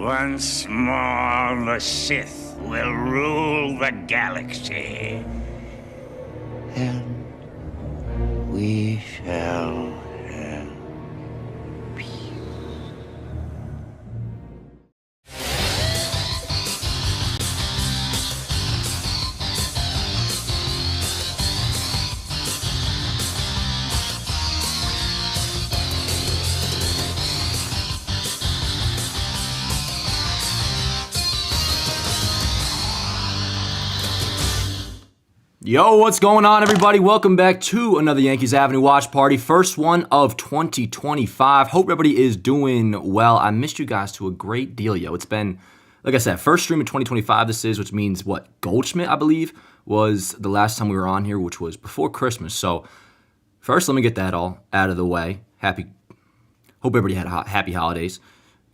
Once more, the Sith will rule the galaxy. And we shall have peace. Yo, what's going on, everybody? Welcome back to another Yankees Avenue watch party. First one of 2025. Hope everybody is doing well. I missed you guys to a great deal, yo. It's been, like I said, first stream of 2025 this is, which means, Goldschmidt, I believe, was the last time we were on here, which was before Christmas. So, first, let me get that all out of the way. Hope everybody had happy holidays.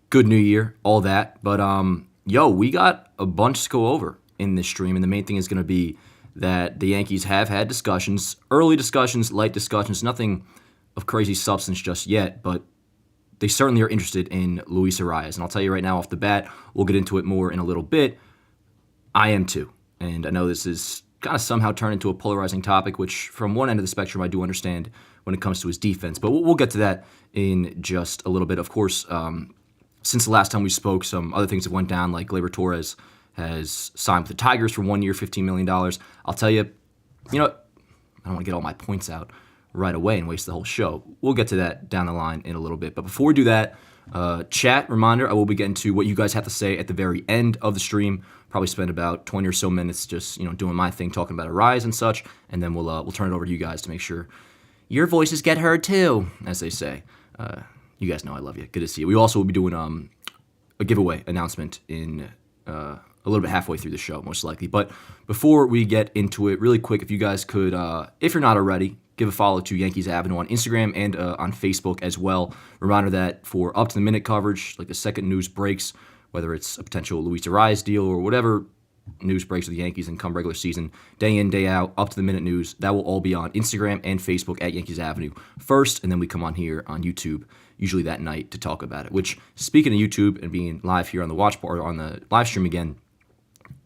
Good New Year, all that. But, we got a bunch to go over in this stream, and the main thing is going to be that the Yankees have had discussions, early discussions, light discussions, nothing of crazy substance just yet, but they certainly are interested in Luis Arraez. And I'll tell you right now off the bat, we'll get into it more in a little bit. I am too. And I know this is kind of somehow turned into a polarizing topic, which from one end of the spectrum I do understand when it comes to his defense. But we'll get to that in just a little bit. Of course, since the last time we spoke, some other things have went down, like Gleyber Torres has signed with the Tigers for 1 year, $15 million. I'll tell you, I don't want to get all my points out right away and waste the whole show. We'll get to that down the line in a little bit. But before we do that, chat reminder, I will be getting to what you guys have to say at the very end of the stream. Probably spend about 20 or so minutes just, doing my thing, talking about Arraez and such, and then we'll turn it over to you guys to make sure your voices get heard too, as they say. You guys know I love you. Good to see you. We also will be doing a giveaway announcement in a little bit halfway through the show, most likely. But before we get into it, really quick, if you guys could, if you're not already, give a follow to Yankees Avenue on Instagram and on Facebook as well. Reminder that for up-to-the-minute coverage, like the second news breaks, whether it's a potential Luis Arraez deal or whatever news breaks with the Yankees and come regular season, day in, day out, up-to-the-minute news, that will all be on Instagram and Facebook at Yankees Avenue first, and then we come on here on YouTube usually that night to talk about it. Which, speaking of YouTube and being live here on the watch party, on the live stream again,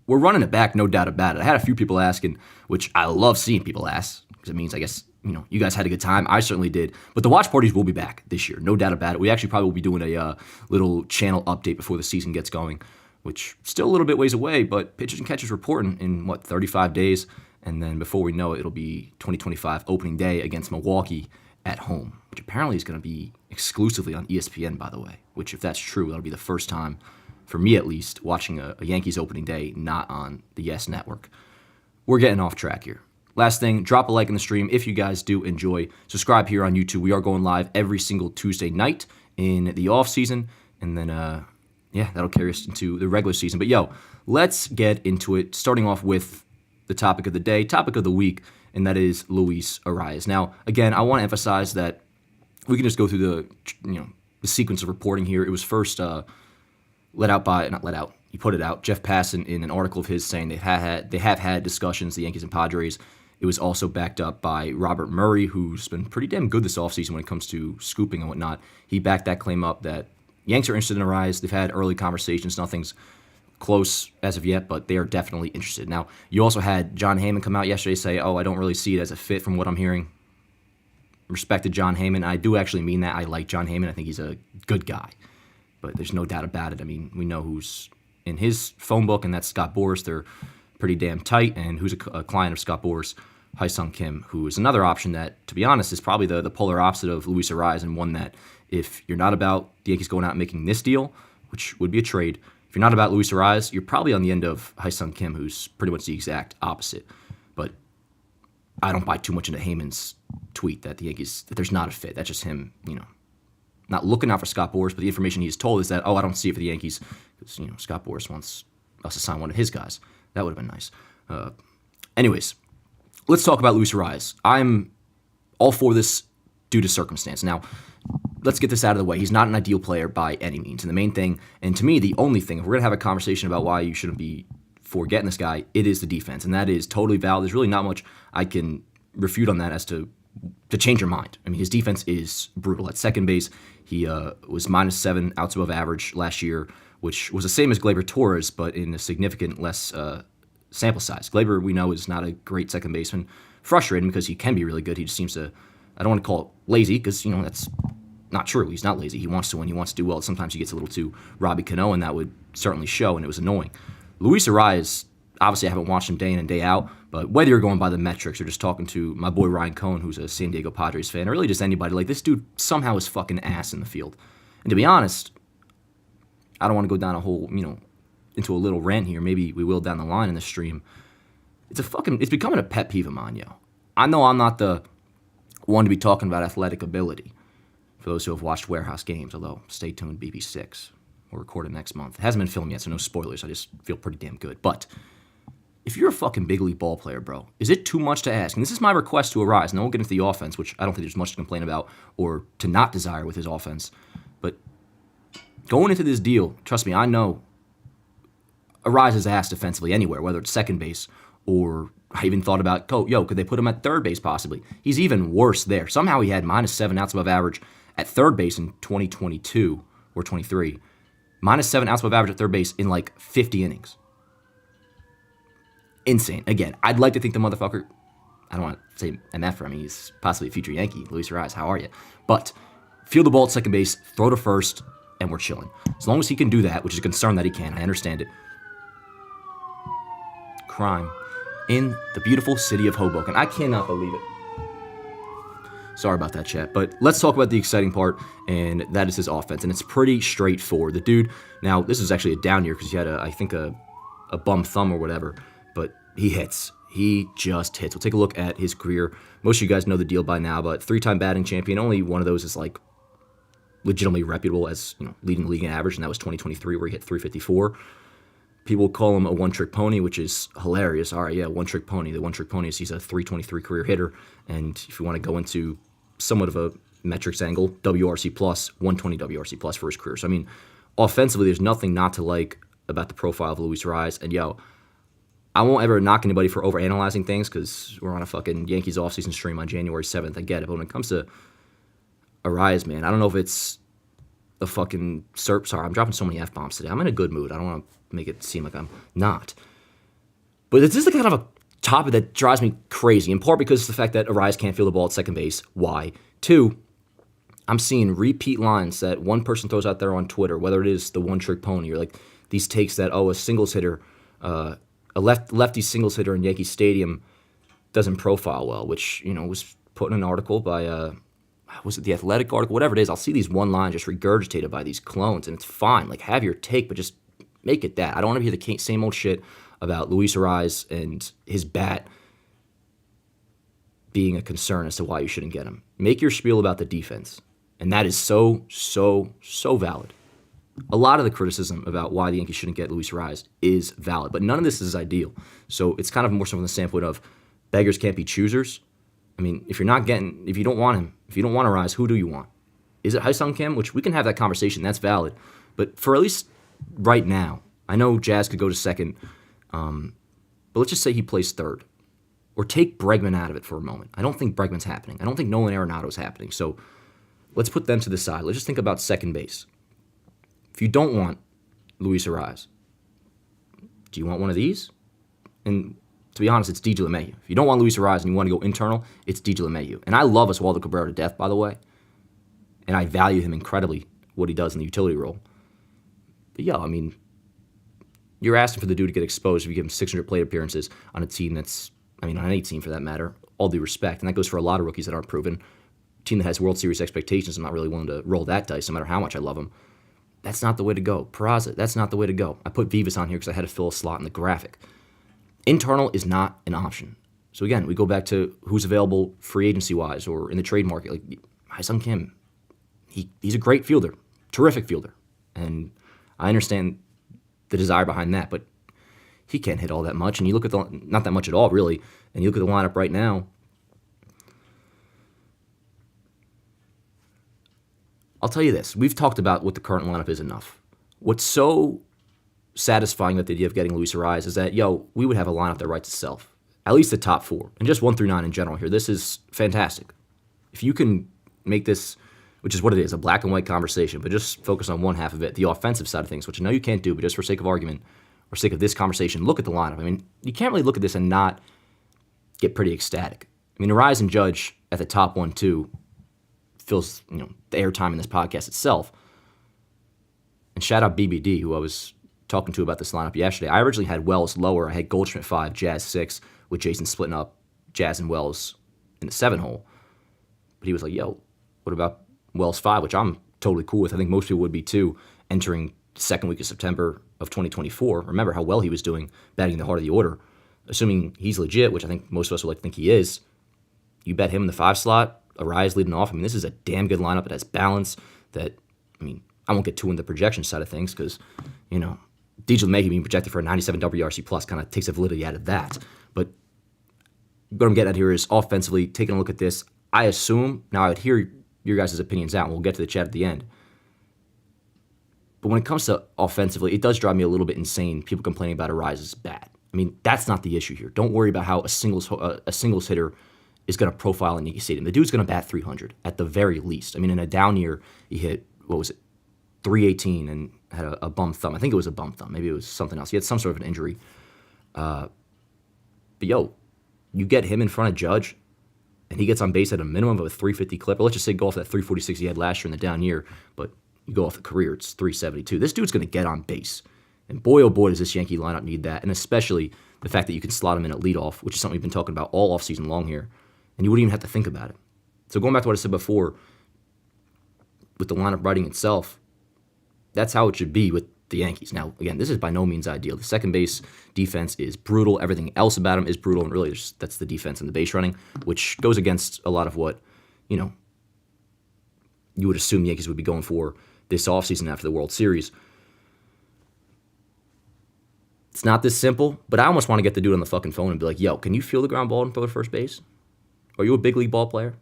we're running it back, no doubt about it. I had a few people asking, which I love seeing people ask, because it means, I guess, you guys had a good time. I certainly did. But the watch parties will be back this year, no doubt about it. We actually probably will be doing a little channel update before the season gets going, which still a little bit ways away, but pitchers and catchers reporting in, 35 days. And then before we know it, it'll be 2025 opening day against Milwaukee at home, which apparently is going to be exclusively on ESPN, by the way, which if that's true, that'll be the first time, for me at least, watching a Yankees opening day not on the Yes Network. We're getting off track here. Last thing, drop a like in the stream if you guys do enjoy. Subscribe here on YouTube. We are going live every single Tuesday night in the off season, and then that'll carry us into the regular season. But let's get into it, starting off with the topic of the day, topic of the week, and that is Luis Arraez. Now, again, I want to emphasize that we can just go through the sequence of reporting here. It was first he put it out, Jeff Passan, in an article of his saying they have had discussions, the Yankees and Padres. It was also backed up by Robert Murray, who's been pretty damn good this offseason when it comes to scooping and whatnot. He backed that claim up that Yanks are interested in Arraez. They've had early conversations. Nothing's close as of yet, but they are definitely interested. Now, you also had John Heyman come out yesterday say, I don't really see it as a fit from what I'm hearing. Respected John Heyman. I do actually mean that. I like John Heyman. I think he's a good guy. But there's no doubt about it. I mean, we know who's in his phone book, and that's Scott Boras. They're pretty damn tight. And who's a client of Scott Boras? Hyesung Kim, who is another option that, to be honest, is probably the polar opposite of Luis Arraez, and one that if you're not about the Yankees going out and making this deal, which would be a trade, if you're not about Luis Arraez, you're probably on the end of Hyesung Kim, who's pretty much the exact opposite. But I don't buy too much into Heyman's tweet that the Yankees, that there's not a fit. That's just him, not looking out for Scott Boras, but the information he's told is that, I don't see it for the Yankees because, Scott Boras wants us to sign one of his guys. That would have been nice. Anyways, let's talk about Luis Arraez. I'm all for this due to circumstance. Now, let's get this out of the way. He's not an ideal player by any means. And the main thing, and to me, the only thing, if we're going to have a conversation about why you shouldn't be for getting this guy, it is the defense. And that is totally valid. There's really not much I can refute on that as to change your mind. I mean, his defense is brutal. At second base, he was -7 outs above average last year which was the same as Gleyber Torres, but in a significant less sample size. Gleyber, we know, is not a great second baseman. Frustrating because he can be really good. He just seems to, I don't want to call it lazy because, that's not true. He's not lazy. He wants to win. He wants to do well. Sometimes he gets a little too Robbie Cano, and that would certainly show, and it was annoying. Luis Arraez, obviously I haven't watched him day in and day out, but whether you're going by the metrics or just talking to my boy Ryan Cohn, who's a San Diego Padres fan, or really just anybody, like, this dude somehow is fucking ass in the field. And to be honest, I don't want to go down a whole, into a little rant here. Maybe we will down the line in the stream. It's becoming a pet peeve of mine, yo. I know I'm not the one to be talking about athletic ability for those who have watched Warehouse Games, although stay tuned, BB6. We'll record it next month. It hasn't been filmed yet, so no spoilers. I just feel pretty damn good. But if you're a fucking big league ball player, bro, is it too much to ask? And this is my request to Arraez, and then we'll get into the offense, which I don't think there's much to complain about or to not desire with his offense. But going into this deal, trust me, I know Arraez is asked defensively anywhere, whether it's second base or I even thought about, could they put him at third base possibly? He's even worse there. Somehow he had -7 outs above average at third base in 2022 or 23. -7 outs above average at third base in like 50 innings. Insane. Again, I'd like to think the motherfucker, I don't want to say MF for him, he's possibly a future Yankee. Luis Arraez, how are you? But field the ball at second base, throw to first, and we're chilling. As long as he can do that, which is a concern that he can, I understand it. Crime in the beautiful city of Hoboken. I cannot believe it. Sorry about that, chat. But let's talk about the exciting part, and that is his offense. And it's pretty straightforward. The dude, now, this is actually a down year because he had, a bum thumb or whatever, but he hits. He just hits. We'll take a look at his career. Most of you guys know the deal by now, but 3-time batting champion. Only one of those is, like, legitimately reputable as, leading the league in average, and that was 2023 where he hit 354. People call him a one-trick pony, which is hilarious. All right, yeah, one-trick pony. The one-trick pony is he's a 323 career hitter, and if you want to go into somewhat of a metrics angle, WRC plus, 120 WRC plus for his career. So, offensively, there's nothing not to like about the profile of Luis Arraez. And, I won't ever knock anybody for overanalyzing things because we're on a fucking Yankees offseason stream on January 7th. I get it. But when it comes to Arraez, man, I don't know if it's a fucking Sorry, I'm dropping so many F-bombs today. I'm in a good mood. I don't want to make it seem like I'm not. But this is the kind of a topic that drives me crazy, in part because of the fact that Arraez can't field the ball at second base. Why? 2, I'm seeing repeat lines that one person throws out there on Twitter, whether it is the one-trick pony or like these takes that, a singles hitter, a lefty singles hitter in Yankee Stadium doesn't profile well, which, was put in an article by, was it the Athletic article? Whatever it is, I'll see these one lines just regurgitated by these clones, and it's fine. Like, have your take, but just make it that. I don't want to hear the same old shit about Luis Arraez and his bat being a concern as to why you shouldn't get him. Make your spiel about the defense, and that is so valid. A lot of the criticism about why the Yankees shouldn't get Luis Arraez is valid, but none of this is ideal. So it's kind of more so from the standpoint of beggars can't be choosers. If you don't want him, if you don't want Arraez, who do you want? Is it Ha-Seong Kim? Which we can have that conversation, that's valid. But for at least right now, I know Jazz could go to second, but let's just say he plays third. Or take Bregman out of it for a moment. I don't think Bregman's happening. I don't think Nolan Arenado's happening. So let's put them to the side. Let's just think about second base. If you don't want Luis Arraez, do you want one of these? And to be honest, it's DJ LeMahieu. If you don't want Luis Arraez and you want to go internal, it's DJ LeMahieu. And I love Oswaldo Cabrera to death, by the way. And I value him incredibly, what he does in the utility role. But yeah, you're asking for the dude to get exposed if you give him 600 plate appearances on a team that's, on any team for that matter, all due respect. And that goes for a lot of rookies that aren't proven. A team that has World Series expectations, I'm not really willing to roll that dice no matter how much I love him. That's not the way to go. Peraza, that's not the way to go. I put Vivas on here because I had to fill a slot in the graphic. Internal is not an option. So again, we go back to who's available free agency-wise or in the trade market. Like Ha-Seong Kim, he's a great fielder, terrific fielder. And I understand the desire behind that, but he can't hit all that much. And you look at not that much at all, really, and you look at the lineup right now, I'll tell you this. We've talked about what the current lineup is enough. What's so satisfying about the idea of getting Luis Arraez is that, we would have a lineup that writes itself. At least the top 4. And just 1 through 9 in general here. This is fantastic. If you can make this which is what it is, a black and white conversation, but just focus on one half of it, the offensive side of things, which I know you can't do, but just for sake of argument or sake of this conversation, look at the lineup. I mean, you can't really look at this and not get pretty ecstatic. I mean, Arraez and Judge at the top 1-2 fills, the airtime in this podcast itself. And shout out BBD, who I was talking to about this lineup yesterday. I originally had Wells lower. I had Goldschmidt 5, Jazz 6, with Jason splitting up Jazz and Wells in the 7-hole. But he was like, yo, what about Wells 5, which I'm totally cool with. I think most people would be too, entering the second week of September of 2024. Remember how well he was doing batting in the heart of the order. Assuming he's legit, which I think most of us would like to think he is, you bet him in the 5 slot, Arraez leading off. I mean, this is a damn good lineup. It has balance. I won't get too into the projection side of things because, DJ LeMahieu being projected for a 97 WRC plus kind of takes the validity out of that. But what I'm getting at here is offensively, taking a look at this, I assume, now I would hear your guys' opinions out, and we'll get to the chat at the end. But when it comes to offensively, it does drive me a little bit insane, people complaining about Arraez's bat. I mean, that's not the issue here. Don't worry about how a singles hitter is going to profile in Yankee Stadium. The dude's going to bat 300 at the very least. I mean, in a down year, he hit, 318 and had a bum thumb. I think it was a bum thumb. Maybe it was something else. He had some sort of an injury. But you get him in front of Judge, and he gets on base at a minimum of a 350 clip. Or let's just say go off that 346 he had last year in the down year, but you go off the career, it's 372. This dude's going to get on base. And boy, oh boy, does this Yankee lineup need that. And especially the fact that you can slot him in at leadoff, which is something we've been talking about all offseason long here. And you wouldn't even have to think about it. So going back to what I said before, with the lineup writing itself, that's how it should be with the Yankees. Now, again, this is by no means ideal. The second base defense is brutal. Everything else about him is brutal. And really, that's the defense and the base running, which goes against a lot of what, you would assume the Yankees would be going for this offseason after the World Series. It's not this simple, but I almost want to get the dude on the fucking phone and be like, yo, can you feel the ground ball and throw to first base? Are you a big league ball player?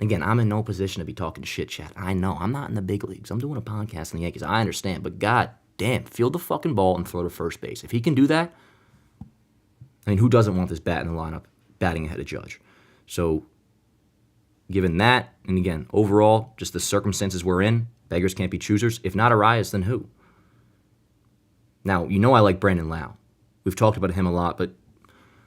Again, I'm in no position to be talking shit chat. I know. I'm not in the big leagues. I'm doing a podcast in the Yankees. I understand. But god damn, field the fucking ball and throw to first base. If he can do that, who doesn't want this bat in the lineup batting ahead of Judge? So, given that, and again, overall, just the circumstances we're in, beggars can't be choosers. If not Arraez, then who? Now, I like Brandon Lau. We've talked about him a lot, but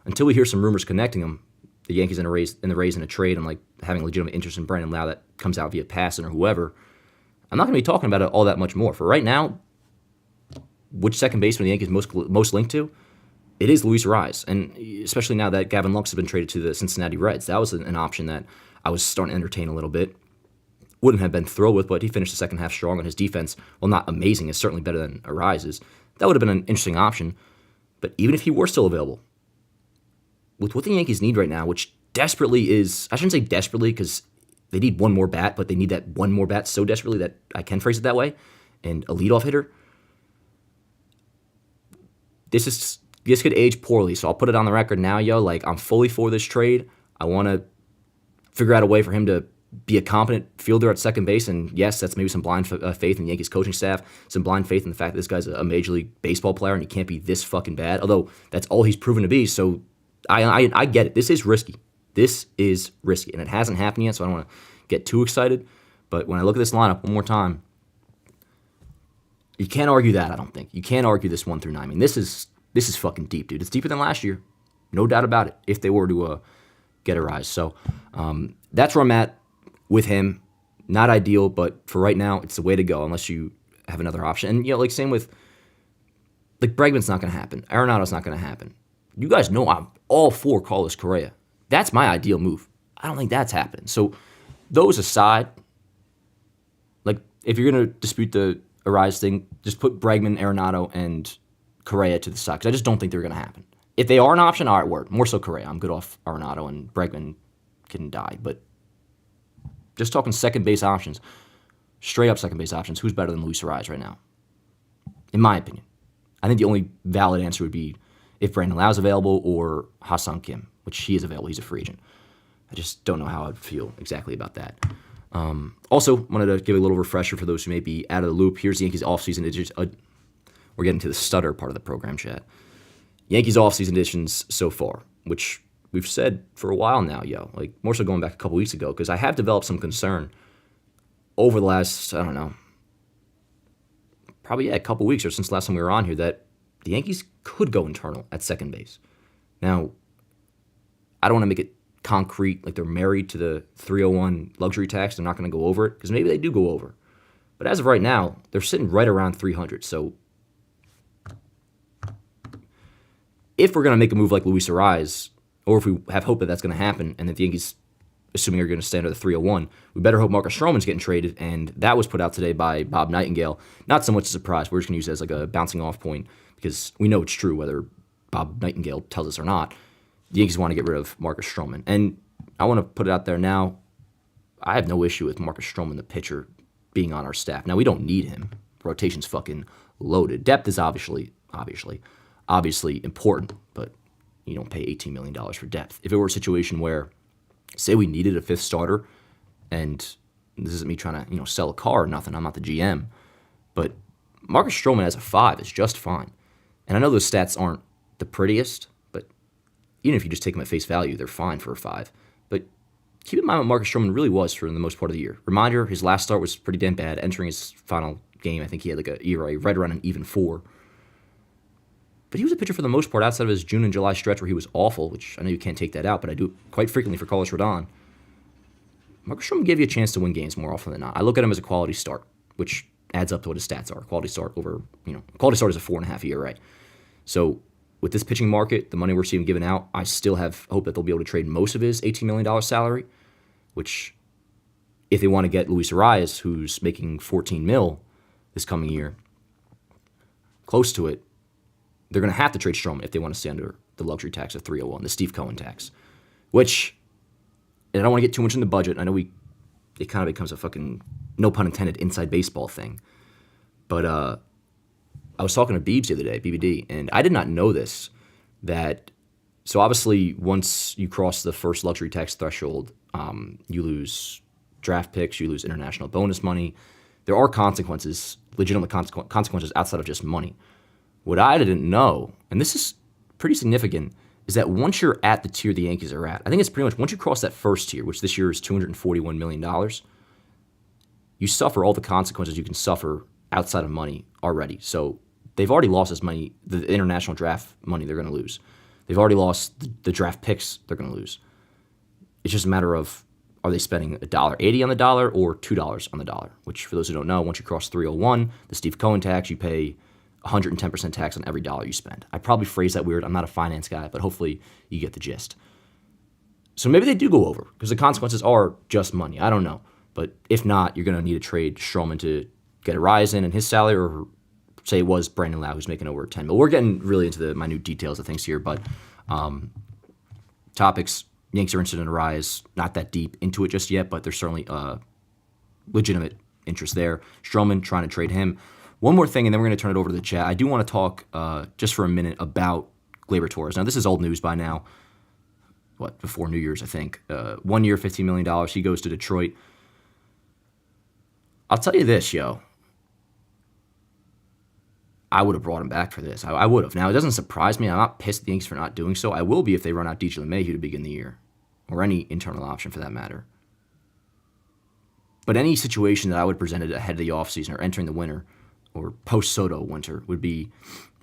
until we hear some rumors connecting him, the Yankees and the Rays in a trade, and like having legitimate interest in Brandon Lau that comes out via Passan or whoever, I'm not going to be talking about it all that much more. For right now, which second baseman the Yankees most linked to, it is Luis Arraez, and especially now that Gavin Lux has been traded to the Cincinnati Reds, that was an option that I was starting to entertain a little bit. Wouldn't have been thrilled with, but he finished the second half strong, and his defense, while not amazing, is certainly better than Arraez's. That would have been an interesting option. But even if he were still available, with what the Yankees need right now, which desperately is, I shouldn't say desperately because they need one more bat, but they need that one more bat so desperately that I can phrase it that way, and a leadoff hitter, this could age poorly. So I'll put it on the record now, I'm fully for this trade. I want to figure out a way for him to be a competent fielder at second base, and yes, that's maybe some blind faith in the Yankees coaching staff, some blind faith in the fact that this guy's a Major League Baseball player and he can't be this fucking bad, although that's all he's proven to be, so I get it. This is risky. And it hasn't happened yet, so I don't want to get too excited, but when I look at this lineup one more time, you can't argue that, I don't think. You can't argue this 1 through 9. This is fucking deep, dude. It's deeper than last year. No doubt about it, if they were to get Arraez. So that's where I'm at with him. Not ideal, but for right now, it's the way to go unless you have another option. And, same with, Bregman's not going to happen. Arenado's not going to happen. You guys know I'm all for Carlos Correa. That's my ideal move. I don't think that's happening. So those aside, if you're going to dispute the Arraez thing, just put Bregman, Arenado, and Correa to the side, because I just don't think they're going to happen. If they are an option, all right, word. More so Correa. I'm good off Arenado, and Bregman can die. But just talking second base options, straight up second base options, who's better than Luis Arraez right now? In my opinion. I think the only valid answer would be if Brandon Lau's available or Ha-Seong Kim, which he is available. He's a free agent. I just don't know how I'd feel exactly about that. Also, wanted to give a little refresher for those who may be out of the loop. Here's the Yankees offseason. We're getting to the stutter part of the program, chat. Yankees offseason editions so far, which we've said for a while now, more so going back a couple weeks ago, because I have developed some concern over the last, I don't know, probably a couple weeks or since last time we were on here that the Yankees could go internal at second base. Now, I don't want to make it concrete like they're married to the 301 luxury tax. They're not going to go over it because maybe they do go over. But as of right now, they're sitting right around 300. So if we're going to make a move like Luis Arraez, or if we have hope that that's going to happen and that the Yankees, assuming are going to stay under the 301, we better hope Marcus Stroman's getting traded. And that was put out today by Bob Nightingale. Not so much a surprise. We're just going to use it as like a bouncing off point because we know it's true whether Bob Nightingale tells us or not. The Yankees want to get rid of Marcus Stroman. And I want to put it out there now. I have no issue with Marcus Stroman, the pitcher, being on our staff. Now, we don't need him. Rotation's fucking loaded. Depth is obviously important, but you don't pay $18 million for depth. If it were a situation where, say we needed a fifth starter, and this isn't me trying to sell a car or nothing, I'm not the GM, but Marcus Stroman as a 5 is just fine. And I know those stats aren't the prettiest, but even if you just take them at face value, they're fine for a 5. But keep in mind what Marcus Stroman really was for the most part of the year. Reminder, his last start was pretty damn bad. Entering his final game, I think he had like a ERA right around an even 4. But he was a pitcher for the most part outside of his June and July stretch where he was awful, which I know you can't take that out, but I do quite frequently for Carlos Rodon. Marcus Stroman gave you a chance to win games more often than not. I look at him as a quality start, which adds up to what his stats are. Quality start quality start is a 4.5 ERA. So with this pitching market, the money we're seeing given out, I still have hope that they'll be able to trade most of his $18 million salary, which if they want to get Luis Arraez, who's making $14 million this coming year, close to it, they're going to have to trade Stroman if they want to stay under the luxury tax of 301, the Steve Cohen tax, which, and I don't want to get too much in the budget. I know it kind of becomes a fucking, no pun intended, inside baseball thing. But I was talking to Beebs the other day, BBD, and I did not know this, so obviously once you cross the first luxury tax threshold, you lose draft picks, you lose international bonus money. There are consequences, legitimate consequences outside of just money. What I didn't know, and this is pretty significant, is that once you're at the tier the Yankees are at, I think it's pretty much once you cross that first tier, which this year is $241 million, you suffer all the consequences you can suffer outside of money already. So they've already lost this money, the international draft money they're going to lose. They've already lost the draft picks they're going to lose. It's just a matter of, are they spending $1.80 on the dollar or $2 on the dollar? Which, for those who don't know, once you cross 301, the Steve Cohen tax, you pay 110% tax on every dollar you spend. I probably phrased that weird. I'm not a finance guy, but hopefully you get the gist. So maybe they do go over because the consequences are just money. I don't know. But if not, you're going to need to trade Stroman to get a rise in his salary, or say it was Brandon Lau who's making over 10 mil. We're getting really into the minute details of things here, but topics, Yanks are interested in a rise, not that deep into it just yet, but there's certainly legitimate interest there. Stroman, trying to trade him. One more thing, and then we're going to turn it over to the chat. I do want to talk just for a minute about Gleyber Torres. Now, this is old news by now. Before New Year's, I think. 1 year, $15 million. He goes to Detroit. I'll tell you this, yo. I would have brought him back for this. I would have. Now, it doesn't surprise me. I'm not pissed at the Yankees for not doing so. I will be if they run out DJ LeMahieu to begin the year, or any internal option for that matter. But any situation that I would present ahead of the offseason or entering the winter, or post-Soto winter, would be,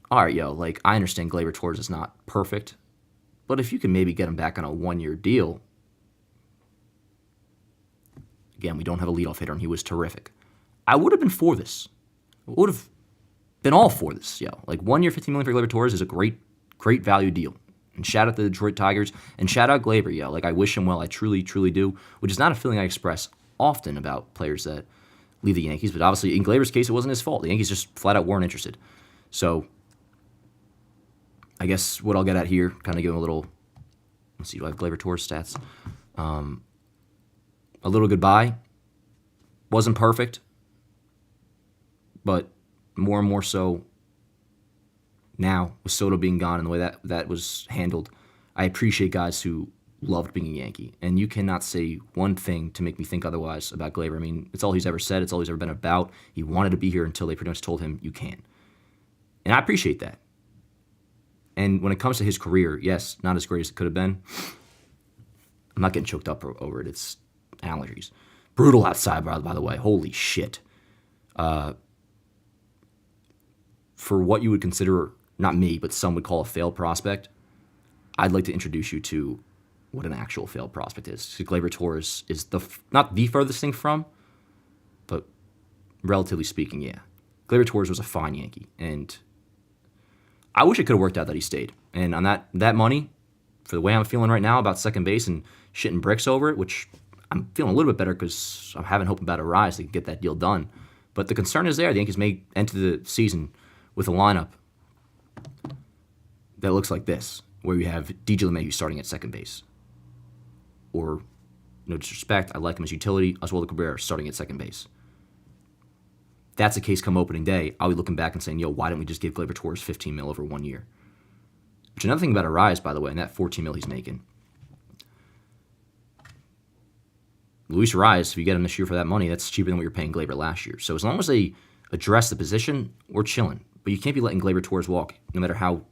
all right, yo, I understand Gleyber Torres is not perfect, but if you can maybe get him back on a 1-year deal, again, we don't have a leadoff hitter, and he was terrific. I would have been for this. I would have been all for this, yo. 1 year, $15 million for Gleyber Torres is a great, great value deal. And shout out the Detroit Tigers, and shout out Gleyber, yo. I wish him well. I truly, truly do, which is not a feeling I express often about players that leave the Yankees, but obviously in Gleyber's case, it wasn't his fault. The Yankees just flat out weren't interested. So I guess what I'll get at here, kind of give him a little, let's see, do I have Gleyber Torres stats? A little goodbye. Wasn't perfect, but more and more so now with Soto being gone and the way that was handled, I appreciate guys who loved being a Yankee. And you cannot say one thing to make me think otherwise about Gleyber. I mean, it's all he's ever said. It's all he's ever been about. He wanted to be here until they pretty much told him, you can't. And I appreciate that. And when it comes to his career, yes, not as great as it could have been. I'm not getting choked up over it. It's allergies. Brutal outside, by the way. Holy shit. For what you would consider, not me, but some would call a failed prospect, I'd like to introduce you to what an actual failed prospect is. So Gleyber Torres is not the furthest thing from, but relatively speaking, yeah. Gleyber Torres was a fine Yankee, and I wish it could have worked out that he stayed. And on that money, for the way I'm feeling right now about second base and shitting bricks over it, which I'm feeling a little bit better because I'm having hope about Arraez to get that deal done. But the concern is there. The Yankees may enter the season with a lineup that looks like this, where you have DJ LeMahieu starting at second base. Or, no disrespect, I like him as utility, Oswaldo Cabrera starting at second base. If that's the case come opening day, I'll be looking back and saying, yo, why didn't we just give Gleyber Torres $15 million over 1 year? Which another thing about Arraez, by the way, and that $14 million he's making. Luis Arraez, if you get him this year for that money, that's cheaper than what you're paying Gleyber last year. So as long as they address the position, we're chilling. But you can't be letting Gleyber Torres walk, no matter how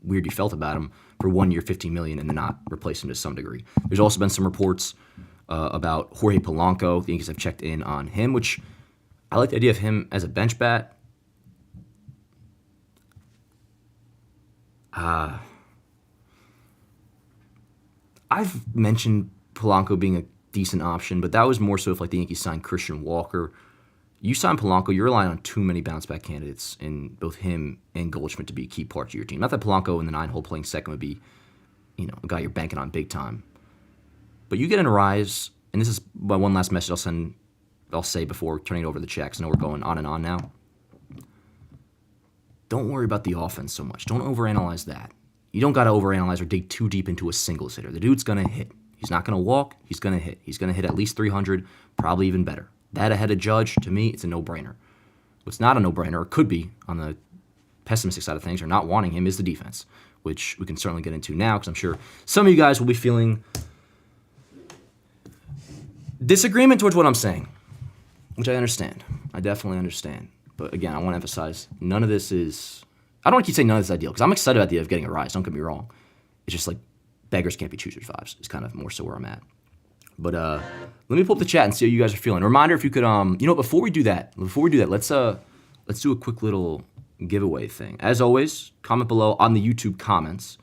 weird you felt about him, for 1 year, $15 million, and then not replace him to some degree. There's also been some reports about Jorge Polanco. The Yankees have checked in on him, which I like the idea of him as a bench bat. I've mentioned Polanco being a decent option, but that was more so if like the Yankees signed Christian Walker. You sign Polanco, you're relying on too many bounce-back candidates in both him and Goldschmidt to be key parts of your team. Not that Polanco in the 9-hole playing second would be, a guy you're banking on big time. But you get an Arraez, and this is my one last message I'll say before turning it over the checks. I know we're going on and on now. Don't worry about the offense so much. Don't overanalyze that. You don't got to overanalyze or dig too deep into a singles hitter. The dude's going to hit. He's not going to walk. He's going to hit. He's going to hit at least 300, probably even better. That ahead of Judge, to me, it's a no-brainer. What's not a no-brainer, or could be on the pessimistic side of things, or not wanting him, is the defense, which we can certainly get into now, because I'm sure some of you guys will be feeling disagreement towards what I'm saying, which I understand. I definitely understand. But again, I want to emphasize, none of this is... I don't want to keep saying none of this is ideal, because I'm excited about the idea of getting a rise, don't get me wrong. It's just like, beggars can't be choosers vibes. It's kind of more so where I'm at. But let me pull up the chat and see how you guys are feeling. A reminder, if you could, before we do that, let's do a quick little giveaway thing. As always, comment below on the YouTube comments,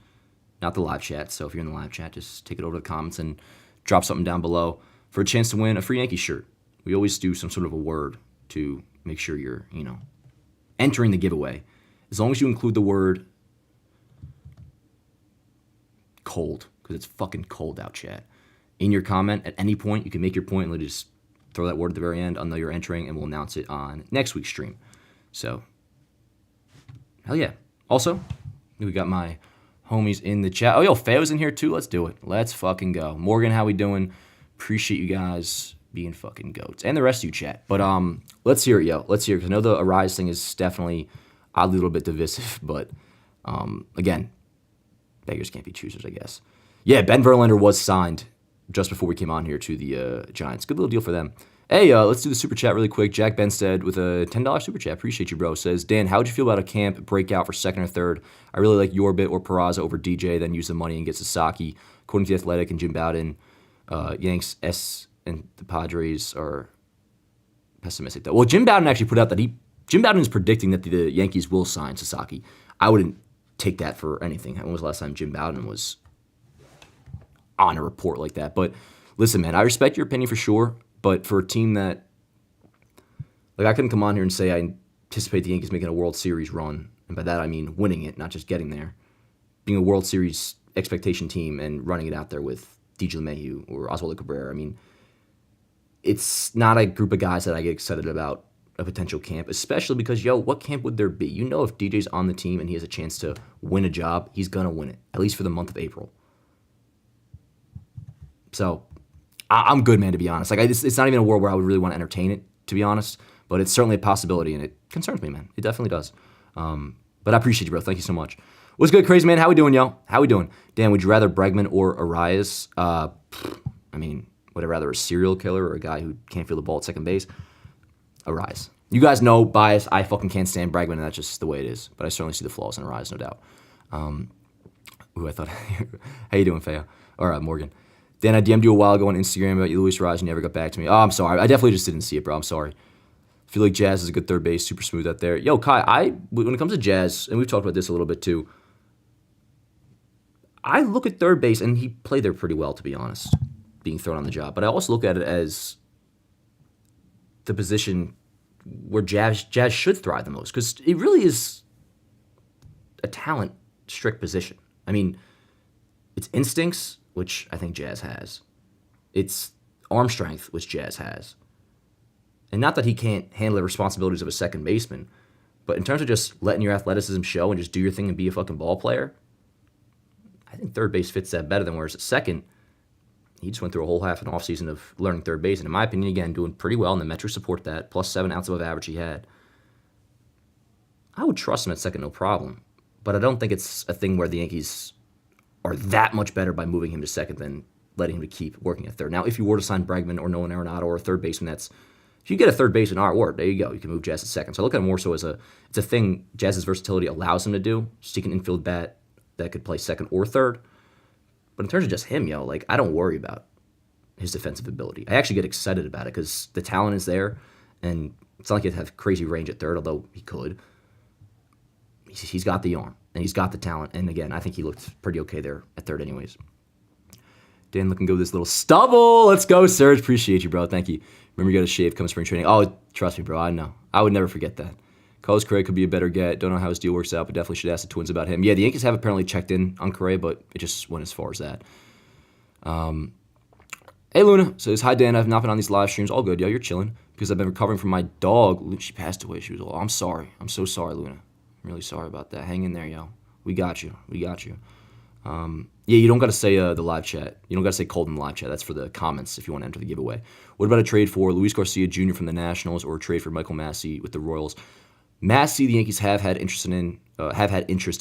not the live chat. So if you're in the live chat, just take it over to the comments and drop something down below for a chance to win a free Yankee shirt. We always do some sort of a word to make sure you're, entering the giveaway. As long as you include the word cold, because it's fucking cold out, chat. In your comment, at any point, you can make your point and just throw that word at the very end. I'll know you're entering, and we'll announce it on next week's stream. So, hell yeah. Also, we got my homies in the chat. Oh, yo, Feo's in here too. Let's do it. Let's fucking go. Morgan, how we doing? Appreciate you guys being fucking goats. And the rest of you, chat. But let's hear it, yo. Let's hear it, because I know the Arraez thing is definitely oddly a little bit divisive. But, again, beggars can't be choosers, I guess. Yeah, Ben Verlander was signed just before we came on here to the Giants. Good little deal for them. Hey, let's do the super chat really quick. Jack Benstead with a $10 super chat. Appreciate you, bro. Says, Dan, how would you feel about a camp breakout for second or third? I really like Yorbit or Peraza over DJ, then use the money and get Sasaki. According to The Athletic and Jim Bowden, Yanks S and the Padres are pessimistic, though. Well, Jim Bowden actually put out that Jim Bowden is predicting that the Yankees will sign Sasaki. I wouldn't take that for anything. When was the last time Jim Bowden was on a report like that? But listen, man, I respect your opinion for sure, but for a team that, like, I couldn't come on here and say I anticipate the Yankees making a World Series run, and by that I mean winning it, not just getting there, being a World Series expectation team and running it out there with DJ LeMahieu or Oswaldo Cabrera. I mean, it's not a group of guys that I get excited about a potential camp, especially because, what camp would there be? If DJ's on the team and he has a chance to win a job, he's going to win it, at least for the month of April. So I'm good, man, to be honest. Like, it's not even a world where I would really want to entertain it, to be honest, but it's certainly a possibility, and it concerns me, man. It definitely does. But I appreciate you, bro. Thank you so much. What's good, crazy man? How we doing, yo? How we doing? Dan, would you rather Bregman or Arraez? Would I rather a serial killer or a guy who can't feel the ball at second base? Arraez. You guys know, bias, I fucking can't stand Bregman, and that's just the way it is. But I certainly see the flaws in Arraez, no doubt. I thought, how you doing, Feo? Or Morgan. Dan, I DM'd you a while ago on Instagram about you, Luis Arraez. You never got back to me. Oh, I'm sorry. I definitely just didn't see it, bro. I'm sorry. I feel like Jazz is a good third base, super smooth out there. Yo, Kai, when it comes to Jazz, and we've talked about this a little bit too, I look at third base, and he played there pretty well, to be honest, being thrown on the job. But I also look at it as the position where Jazz should thrive the most, because it really is a talent-strict position. I mean, it's instincts, which I think Jazz has. It's arm strength, which Jazz has. And not that he can't handle the responsibilities of a second baseman, but in terms of just letting your athleticism show and just do your thing and be a fucking ball player, I think third base fits that better than whereas at second, he just went through a whole half an offseason of learning third base. And in my opinion, again, doing pretty well, and the metrics support that, plus 7 outs above average he had. I would trust him at second, no problem. But I don't think it's a thing where the Yankees are that much better by moving him to second than letting him to keep working at third. Now, if you were to sign Bregman or Nolan Arenado or a third baseman, if you get a third baseman, all right, word, there you go. You can move Jazz to second. So I look at it more so as it's a thing Jazz's versatility allows him to do. Just take an infield bat that could play second or third. But in terms of just him, I don't worry about his defensive ability. I actually get excited about it because the talent is there, and it's not like he'd have crazy range at third, although he could. He's got the arm, and he's got the talent. And again, I think he looked pretty okay there at third anyways. Dan looking good with this little stubble. Let's go, Serge. Appreciate you, bro. Thank you. Remember, you got to shave come spring training. Oh, trust me, bro. I know. I would never forget that. Carlos Correa could be a better get. Don't know how his deal works out, but definitely should ask the Twins about him. Yeah, the Yankees have apparently checked in on Correa, but it just went as far as that. Hey, Luna says, hi, Dan. I've not been on these live streams. All good, yo. You're chilling because I've been recovering from my dog. She passed away. She was old. I'm sorry. I'm so sorry, Luna. I'm really sorry about that. Hang in there, yo. We got you. We got you. Yeah, you don't got to say the live chat. You don't got to say cold in the live chat. That's for the comments if you want to enter the giveaway. What about a trade for Luis Garcia Jr. from the Nationals or a trade for Michael Massey with the Royals? Massey, the Yankees have had interest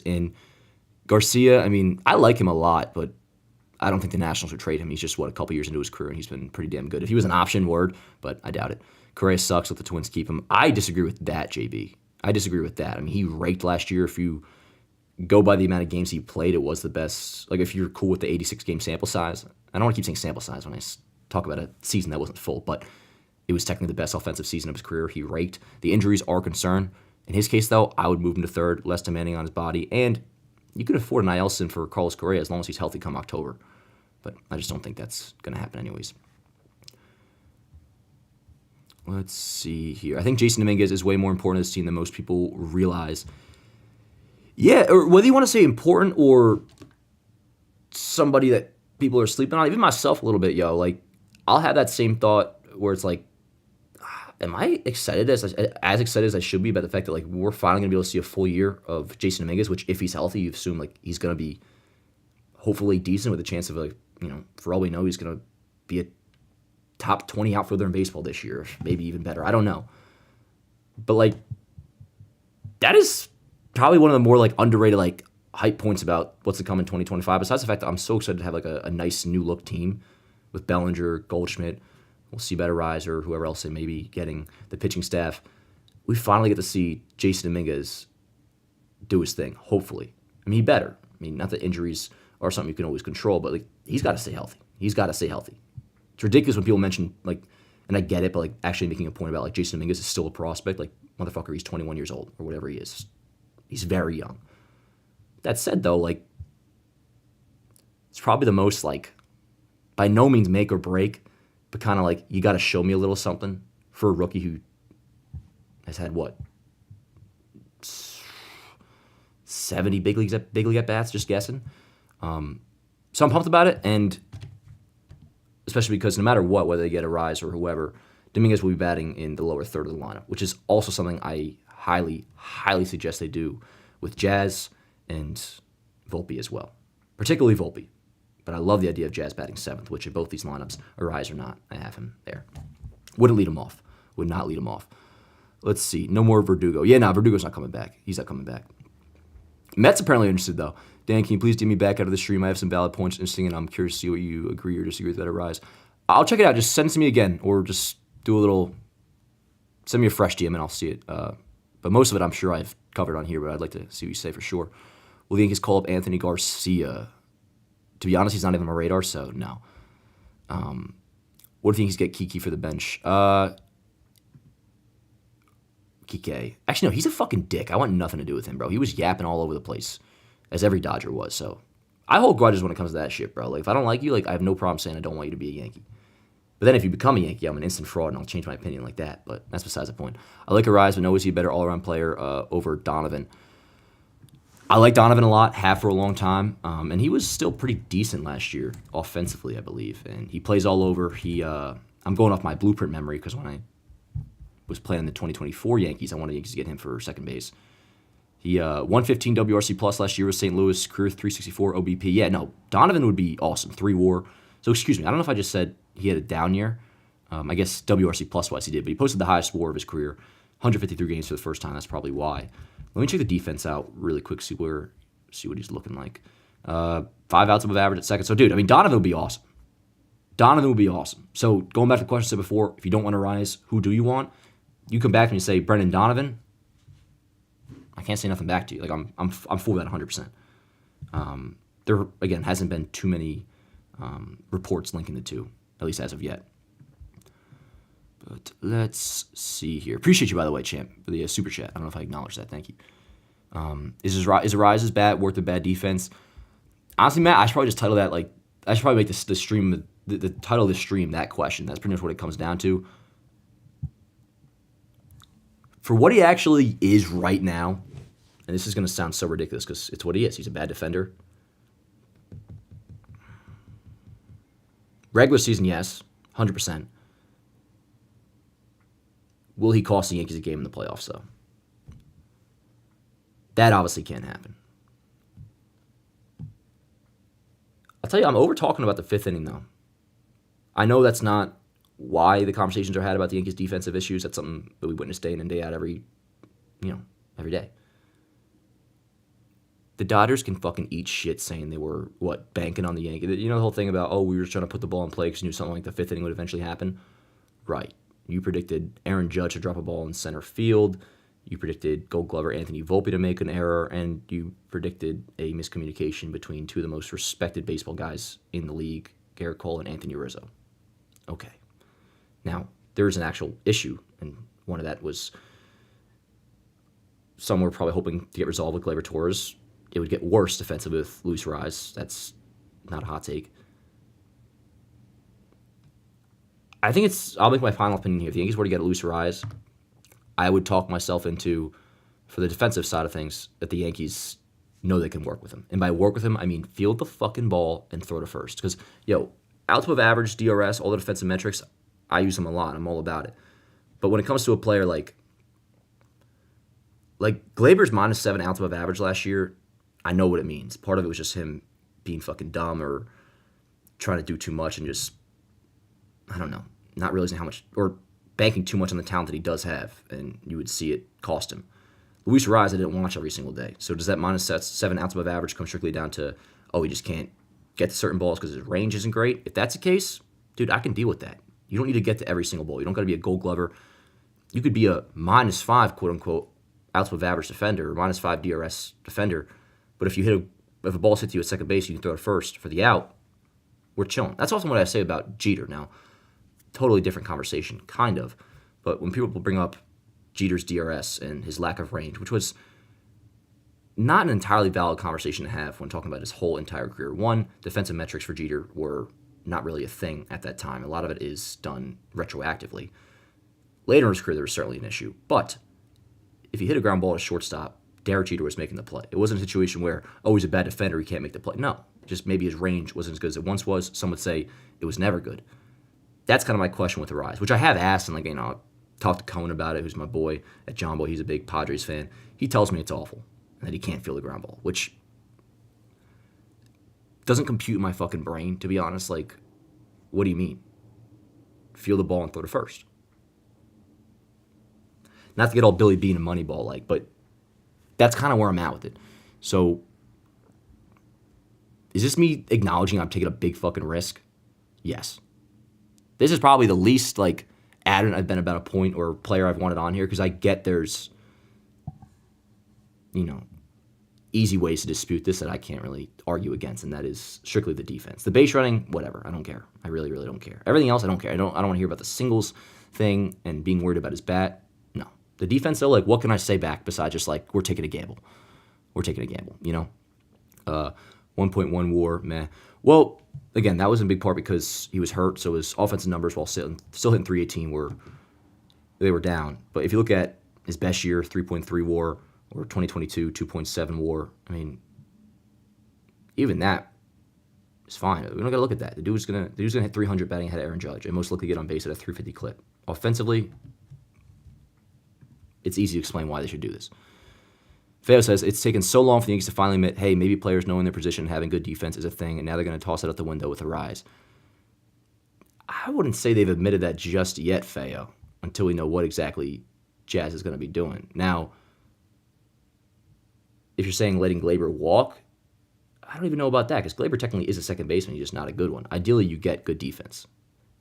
in. Garcia, I mean, I like him a lot, but I don't think the Nationals would trade him. He's just, a couple years into his career, and he's been pretty damn good. If he was an option, word, but I doubt it. Correa sucks. Let the Twins keep him. I disagree with that, JB. I disagree with that. I mean, he raked last year. If you go by the amount of games he played, it was the best. Like, if you're cool with the 86-game sample size, I don't want to keep saying sample size when I talk about a season that wasn't full, but it was technically the best offensive season of his career. He raked. The injuries are a concern. In his case, though, I would move him to third, less demanding on his body, and you could afford an IL sim for Carlos Correa as long as he's healthy come October. But I just don't think that's going to happen anyways. Let's see here. I think Jason Dominguez is way more important to this team than most people realize. Yeah, or whether you want to say important or somebody that people are sleeping on, even myself a little bit, yo. Like, I'll have that same thought where it's like, am I excited as excited as I should be about the fact that, like, we're finally going to be able to see a full year of Jason Dominguez, which if he's healthy, you assume, like, he's going to be hopefully decent with a chance of, like, for all we know, he's going to be a top 20 outfielder in baseball this year, maybe even better. I don't know. But, like, that is probably one of the more, like, underrated, like, hype points about what's to come in 2025, besides the fact that I'm so excited to have, like, a nice new look team with Bellinger, Goldschmidt, we'll see about Arraez or whoever else they may be getting, the pitching staff. We finally get to see Jason Dominguez do his thing, hopefully. I mean, he better. I mean, not that injuries are something you can always control, but, like, he's got to stay healthy. He's got to stay healthy. It's ridiculous when people mention, like, and I get it, but, like, actually making a point about, like, Jason Dominguez is still a prospect. Like, motherfucker, he's 21 years old or whatever he is. He's very young. That said, though, like, it's probably the most, like, by no means make or break, but kind of like, you got to show me a little something for a rookie who has had, 70 big league at bats, just guessing. So I'm pumped about it, and especially because no matter what, whether they get Arraez or whoever, Dominguez will be batting in the lower third of the lineup, which is also something I highly, highly suggest they do with Jazz and Volpe as well, particularly Volpe. But I love the idea of Jazz batting seventh, which in both these lineups, Arraez or not, I have him there. Wouldn't lead him off. Would not lead him off. Let's see. No more Verdugo. Yeah, Verdugo's not coming back. He's not coming back. Mets apparently interested, though. Dan, can you please get me back out of the stream? I have some valid points interesting, and I'm curious to see what you agree or disagree with that Arraez. I'll check it out. Just send it to me again, or just send me a fresh DM, and I'll see it. But most of it I'm sure I've covered on here, but I'd like to see what you say for sure. Will the Yankees call up Anthony Garcia? To be honest, he's not even on my radar, so no. What do you think he's get Kiki for the bench? Kike. Actually, no, he's a fucking dick. I want nothing to do with him, bro. He was yapping all over the place, as every Dodger was. So I hold grudges when it comes to that shit, bro. Like, if I don't like you, like, I have no problem saying I don't want you to be a Yankee. But then if you become a Yankee, I'm an instant fraud, and I'll change my opinion like that. But that's besides the point. I like Arraez, but no, is he a better all-around player over Donovan? I like Donovan a lot, have for a long time, and he was still pretty decent last year offensively, I believe. And he plays all over. I'm going off my blueprint memory because when I was playing the 2024 Yankees, I wanted Yankees to get him for second base. He 115 WRC plus last year with St. Louis, career 364 OBP. Yeah, no, Donovan would be awesome. 3 WAR. So excuse me, I don't know if I just said he had a down year. I guess WRC plus wise he did, but he posted the highest WAR of his career, 153 games for the first time. That's probably why. Let me check the defense out really quick, see what he's looking like. 5 outs above average at second. So, dude, I mean, Donovan would be awesome. Donovan would be awesome. So, going back to the question I said before, if you don't want to rise, who do you want? You come back to me and say Brendan Donovan. I can't say nothing back to you. Like I'm for that 100%. There again hasn't been too many reports linking the two, at least as of yet. But let's see here. Appreciate you, by the way, champ, for the super chat. I don't know if I acknowledge that. Thank you. Is Arraez's bat worth a bad defense? Honestly, Matt, I should probably just title that like I should probably make the stream the title of the stream that question. That's pretty much what it comes down to. For what he actually is right now, and this is going to sound so ridiculous because it's what he is. He's a bad defender. Regular season, yes, 100%. Will he cost the Yankees a game in the playoffs, though? That obviously can't happen. I'll tell you, I'm over-talking about the 5th inning, though. I know that's not why the conversations are had about the Yankees' defensive issues. That's something that we witness day in and day out every day. The Dodgers can fucking eat shit saying they were, banking on the Yankees. You know the whole thing about, we were just trying to put the ball in play because you knew something like the 5th inning would eventually happen? Right. You predicted Aaron Judge to drop a ball in center field. You predicted Gold Glover Anthony Volpe to make an error. And you predicted a miscommunication between two of the most respected baseball guys in the league, Garrett Cole and Anthony Rizzo. Okay. Now, there is an actual issue, and one of that was some were probably hoping to get resolved with Gleyber Torres. It would get worse defensively with Luis Arraez. That's not a hot take. I think I'll make my final opinion here. If the Yankees were to get Luis Arraez, I would talk myself into, for the defensive side of things, that the Yankees know they can work with him. And by work with him, I mean field the fucking ball and throw to first. Because, outs above average, DRS, all the defensive metrics, I use them a lot. I'm all about it. But when it comes to a player like Gleyber's -7 outs above average last year, I know what it means. Part of it was just him being fucking dumb or trying to do too much and just, I don't know, not realizing how much, or banking too much on the talent that he does have, and you would see it cost him. Luis Arraez, I didn't watch every single day. So does that -7 outs above average come strictly down to, he just can't get to certain balls because his range isn't great? If that's the case, dude, I can deal with that. You don't need to get to every single ball. You don't got to be a Gold Glover. You could be a -5, quote-unquote, outs above average defender or -5 DRS defender. But if a ball hits you at second base, you can throw it first for the out, we're chilling. That's also what I say about Jeter. Now, totally different conversation, kind of. But when people bring up Jeter's DRS and his lack of range, which was not an entirely valid conversation to have when talking about his whole entire career. One, defensive metrics for Jeter were not really a thing at that time. A lot of it is done retroactively. Later in his career, there was certainly an issue. But if he hit a ground ball at shortstop, Derek Jeter was making the play. It wasn't a situation where, he's a bad defender, he can't make the play. No, just maybe his range wasn't as good as it once was. Some would say it was never good. That's kind of my question with Arraez, which I have asked, and I talked to Cohen about it, who's my boy at John Boy. He's a big Padres fan. He tells me it's awful and that he can't feel the ground ball, which doesn't compute in my fucking brain, to be honest. What do you mean? Feel the ball and throw to first. Not to get all Billy Bean and Moneyball but that's kind of where I'm at with it. So, is this me acknowledging I'm taking a big fucking risk? Yes. This is probably the least adamant I've been about a point or player I've wanted on here because I get there's, easy ways to dispute this that I can't really argue against, and that is strictly the defense. The base running, whatever. I don't care. I really, really don't care. Everything else, I don't care. I don't want to hear about the singles thing and being worried about his bat. No. The defense, though, like, what can I say back besides just, like, we're taking a gamble. We're taking a gamble, 1.1 WAR, meh. Well, again, that was in big part because he was hurt, so his offensive numbers while still hitting 318 they were down. But if you look at his best year, 3.3 WAR, or 2022, 2.7 WAR, I mean, even that is fine. We don't got to look at that. The dude's gonna hit 300 batting ahead of Aaron Judge, and most likely get on base at a 350 clip. Offensively, it's easy to explain why they should do this. Feo says, it's taken so long for the Yankees to finally admit, hey, maybe players knowing their position and having good defense is a thing, and now they're going to toss it out the window with Arraez. I wouldn't say they've admitted that just yet, Feo, until we know what exactly Jazz is going to be doing. Now, if you're saying letting Gleyber walk, I don't even know about that, because Gleyber technically is a second baseman, he's just not a good one. Ideally, you get good defense.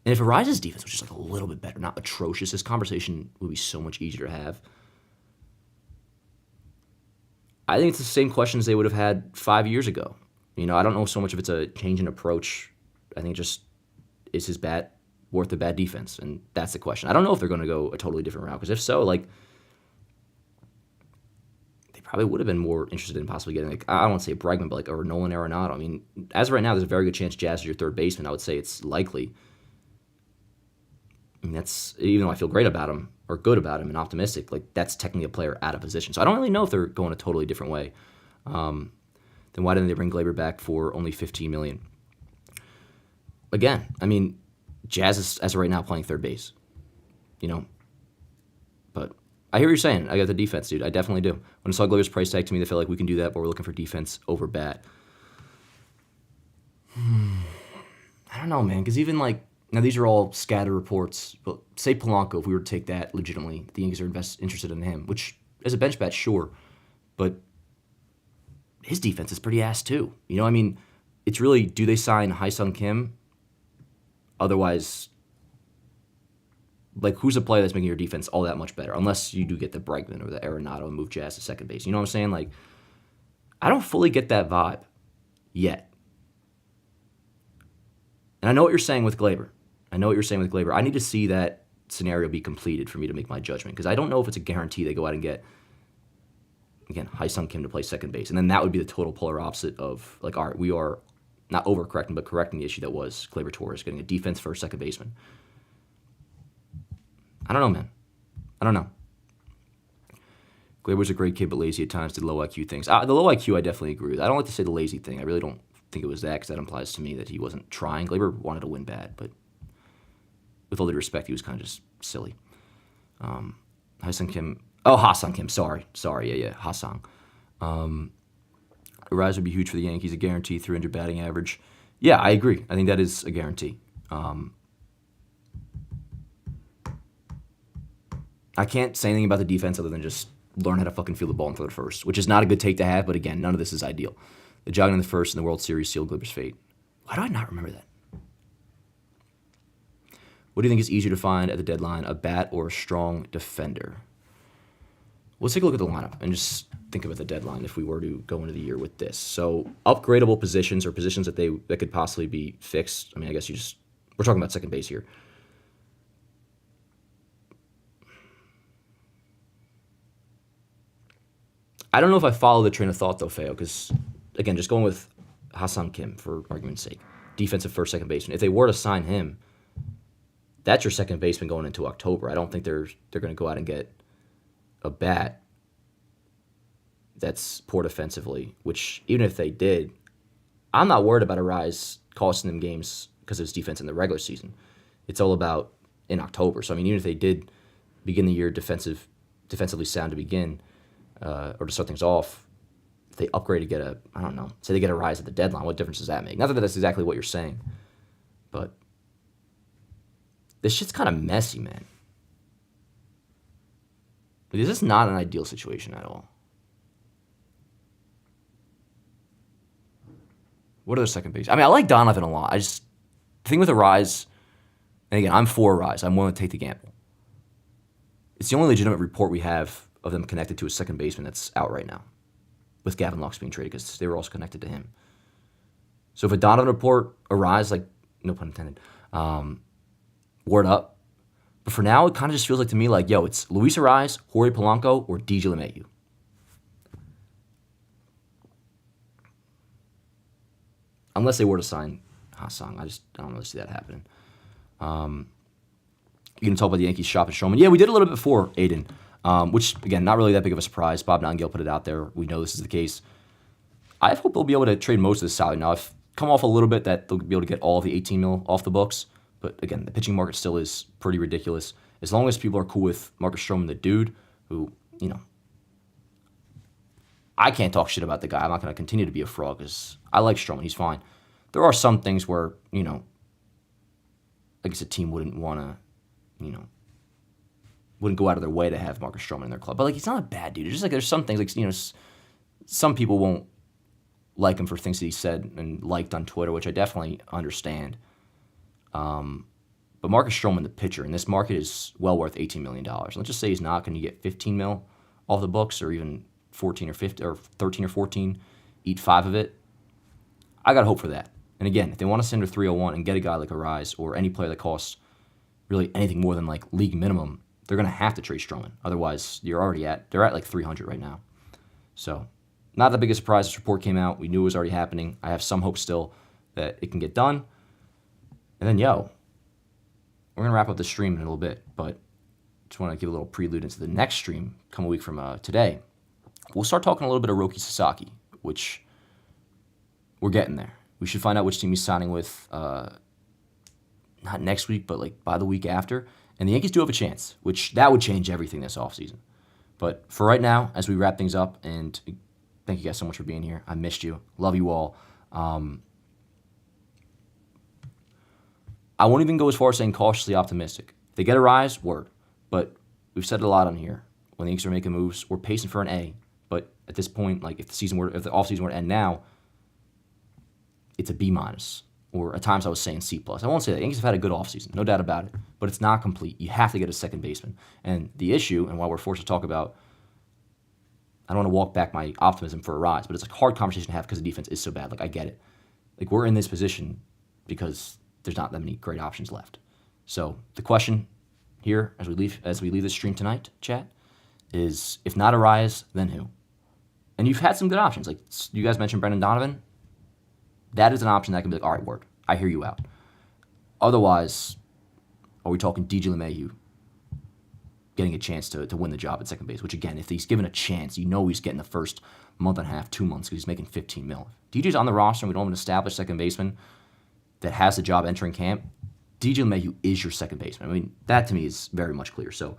And if Arraez's defense was just like a little bit better, not atrocious, this conversation would be so much easier to have. I think it's the same questions they would have had 5 years ago. I don't know so much if it's a change in approach. I think just, is his bat worth the bad defense? And that's the question. I don't know if they're going to go a totally different route, because if so, like, they probably would have been more interested in possibly getting, like, I don't want to say Bregman, but like a Nolan Arenado. I mean, as of right now, there's a very good chance Jazz is your third baseman. I would say it's likely. I mean, that's, even though I feel great about him, or good about him and optimistic, like, that's technically a player out of position. So I don't really know if they're going a totally different way. Then why didn't they bring Gleyber back for only $15 million? Again, I mean, Jazz is, as of right now, playing third base. But I hear what you're saying. I got the defense, dude. I definitely do. When I saw Gleyber's price tag, to me, they felt like we can do that, but we're looking for defense over bat. I don't know, man, because even, like, now these are all scatter reports, but say Polanco, if we were to take that legitimately, the Yankees are interested in him, which, as a bench bat, sure, but his defense is pretty ass too. I mean, it's really, do they sign Ha-Seong Kim? Otherwise, like, who's a player that's making your defense all that much better? Unless you do get the Bregman or the Arenado and move Jazz to second base. You know what I'm saying? Like, I don't fully get that vibe yet. And I know what you're saying with Gleyber. I need to see that scenario be completed for me to make my judgment, because I don't know if it's a guarantee they go out and get, again, Ha-Seong Kim to play second base. And then that would be the total polar opposite of, like, all right, we are not overcorrecting, but correcting the issue that was Gleyber Torres getting a defense first second baseman. I don't know, man. I don't know. Gleyber's a great kid, but lazy at times, did low IQ things. The low IQ, I definitely agree with. I don't like to say the lazy thing. I really don't think it was that, because that implies to me that he wasn't trying. Gleyber wanted to win bad, but with all due respect, he was kind of just silly. Ha-Seong Kim. Oh, Ha-Seong Kim. Sorry. Yeah. Ha-Seong. Arraez would be huge for the Yankees. A guarantee 300 batting average. Yeah, I agree. I think that is a guarantee. I can't say anything about the defense other than just learn how to fucking feel the ball and throw it first, which is not a good take to have, but again, none of this is ideal. The jogging in the first in the World Series sealed Gleyber's fate. Why do I not remember that? What do you think is easier to find at the deadline, a bat or a strong defender? Let's take a look at the lineup and just think about the deadline if we were to go into the year with this. So upgradable positions, or positions that could possibly be fixed. I mean, I guess we're talking about second base here. I don't know if I follow the train of thought, though, Feo, because, again, just going with Ha-Seong Kim, for argument's sake, defensive first, second baseman. If they were to sign him, that's your second baseman going into October. I don't think they're going to go out and get a bat that's poor defensively, which, even if they did, I'm not worried about Arraez costing them games because of his defense in the regular season. It's all about in October. So, I mean, even if they did begin the year defensively sound to begin, or to start things off, if they upgrade to get say they get Arraez at the deadline, what difference does that make? Not that that's exactly what you're saying, but this shit's kind of messy, man. This is not an ideal situation at all. What are the second base? I mean, I like Donovan a lot. The thing with Arraez, and again, I'm for Arraez. I'm willing to take the gamble. It's the only legitimate report we have of them connected to a second baseman that's out right now. with Gavin Lux being traded because they were also connected to him. So if a Donovan report arrives, like, no pun intended, word up. But for now, it kind of just feels like to me like, yo, it's Luis Arraez, Jorge Polanco, or DJ LeMahieu. Unless they were to sign Hassan. I don't really see that happening. You can talk about the Yankees shopping Stroman. Yeah, we did a little bit before, Aiden, which, again, not really that big of a surprise. Bob Nightingale put it out there. We know this is the case. I hope they'll be able to trade most of the salary. Now, I've come off a little bit that they'll be able to get all of the $18 million off the books. But, again, the pitching market still is pretty ridiculous. As long as people are cool with Marcus Stroman, the dude, who, I can't talk shit about the guy. I'm not going to continue to be a fraud because I like Stroman. He's fine. There are some things where, I guess a team wouldn't want to, wouldn't go out of their way to have Marcus Stroman in their club. But, like, he's not a bad dude. It's just like there's some things, like, some people won't like him for things that he said and liked on Twitter, which I definitely understand. But Marcus Stroman, the pitcher, in this market is well worth $18 million. Let's just say he's not going to get $15 million off the books, or even 14 or 15 or 13 or 14, eat 5 of it. I got hope for that. And again, if they want to send a 301 and get a guy like Arraez or any player that costs really anything more than like league minimum, they're going to have to trade Stroman. Otherwise, they're at like 300 right now. So, not the biggest surprise. This report came out. We knew it was already happening. I have some hope still that it can get done. And then, we're going to wrap up the stream in a little bit, but just want to give a little prelude into the next stream come a week from today. We'll start talking a little bit of Roki Sasaki, which we're getting there. We should find out which team he's signing with, not next week, but like by the week after. And the Yankees do have a chance, which that would change everything this offseason. But for right now, as we wrap things up, and thank you guys so much for being here. I missed you. Love you all. I won't even go as far as saying cautiously optimistic. If they get a rise, word. But we've said it a lot on here. When the Yankees are making moves, we're pacing for an A. But at this point, like if the offseason were to end now, it's a B-. Or at times I was saying C+. I won't say that. The Yankees have had a good offseason, no doubt about it. But it's not complete. You have to get a second baseman. And the issue, and why we're forced to talk about, I don't want to walk back my optimism for a rise, but it's a hard conversation to have because the defense is so bad. Like, I get it. Like, we're in this position because there's not that many great options left. So the question here, as we leave this stream tonight, chat, is if not Arraez, then who? And you've had some good options. Like you guys mentioned Brendan Donovan. That is an option that can be like, all right, word, I hear you out. Otherwise, are we talking DJ LeMahieu getting a chance to win the job at second base? Which again, if he's given a chance, he's getting the first month and a half, 2 months because he's making $15 million. DJ's on the roster and we don't have an established second baseman that has the job entering camp. DJ LeMahieu is your second baseman. I mean, that to me is very much clear. So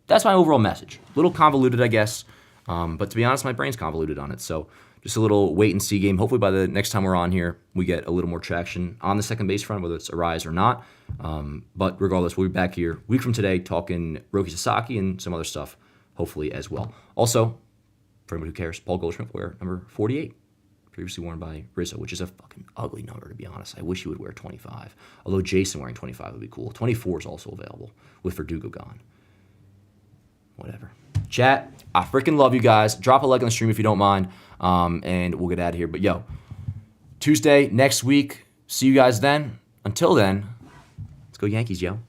that's my overall message. A little convoluted, I guess. But to be honest, my brain's convoluted on it. So just a little wait and see game. Hopefully by the next time we're on here, we get a little more traction on the second base front, whether it's Arraez or not. But regardless, we'll be back here a week from today talking Roki Sasaki and some other stuff, hopefully as well. Also, for anybody who cares, Paul Goldschmidt wear number 48. Previously worn by Rizzo, which is a fucking ugly number, to be honest. I wish he would wear 25. Although Jason wearing 25 would be cool. 24 is also available with Verdugo gone. Whatever. Chat, I freaking love you guys. Drop a like on the stream if you don't mind, and we'll get out of here. But, Tuesday, next week. See you guys then. Until then, let's go Yankees, yo.